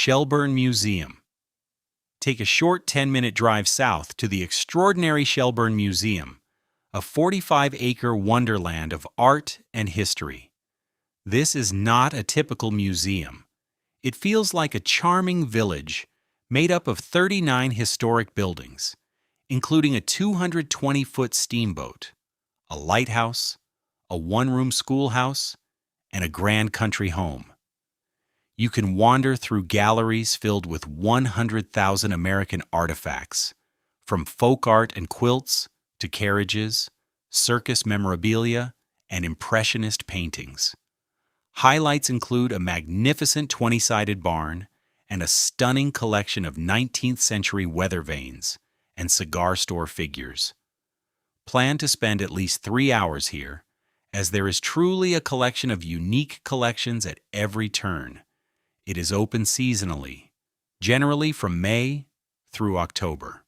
Shelburne Museum. Take a short 10-minute drive south to the extraordinary Shelburne Museum, a 45-acre wonderland of art and history. This is not a typical museum. It feels like a charming village made up of 39 historic buildings, including a 220-foot steamboat, a lighthouse, a one-room schoolhouse, and a grand country home. You can wander through galleries filled with 100,000 American artifacts, from folk art and quilts to carriages, circus memorabilia, and impressionist paintings. Highlights include a magnificent 20-sided barn and a stunning collection of 19th-century weather vanes and cigar store figures. Plan to spend at least 3 hours here, as there is truly a collection of unique collections at every turn. It is open seasonally, generally from May through October.